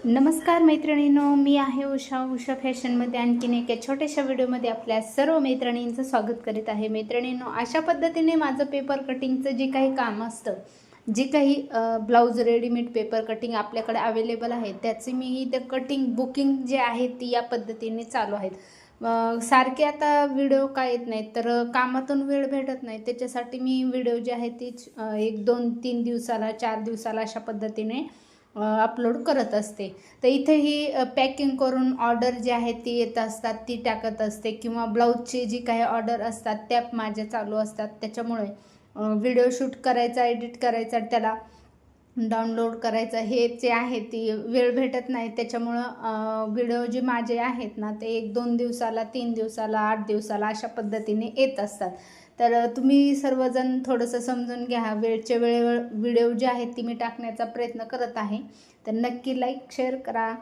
नमस्कार मैत्रिणींनो, मी आहे उषा फॅशनमध्ये आणखीन एका छोट्याशा व्हिडिओमध्ये आपल्या सर्व मैत्रिणींचं स्वागत करीत आहे। मैत्रिणींनो, अशा पद्धतीने माझं पेपर कटिंगचं जे काही काम असतं, जे काही ब्लाऊज रेडीमेड पेपर कटिंग आपल्याकडे अवेलेबल आहे, त्याचे मी इथे कटिंग बुकिंग जे आहे ती या पद्धतीने चालू आहेत। सारखे आता व्हिडिओ काय येत नाहीत, तर कामातून वेळ भेटत नाही, त्याच्यासाठी मी व्हिडिओ जे आहे तीच 1-2-3 दिवसाला 4 दिवसाला अशा पद्धतीने अपलोड करत असते। तर इथे ही पॅकिंग करून ऑर्डर जी आहे ती येत असतात, ती टाकत असते, किंवा ब्लाऊजची जी काही ऑर्डर असतात त्या माझ्या चालू असतात। त्याच्यामुळे व्हिडिओ शूट करायचा, एडिट करायचा, त्याला डाउनलोड करायचा, हे जे आहे ती वेळ भेटत नाही। त्याच्यामुळं व्हिडिओ जे माझे आहेत ना, ते 1-2 दिवसाला, 3 दिवसाला, 8 दिवसाला अशा पद्धतीने येत असतात। तर तुम्ही सर्वजण थोडंसं समजून घ्या, वेळच्या वेळेवर व्हिडिओ जे आहेत ती मी टाकण्याचा प्रयत्न करत आहे। तर नक्की लाईक शेअर करा।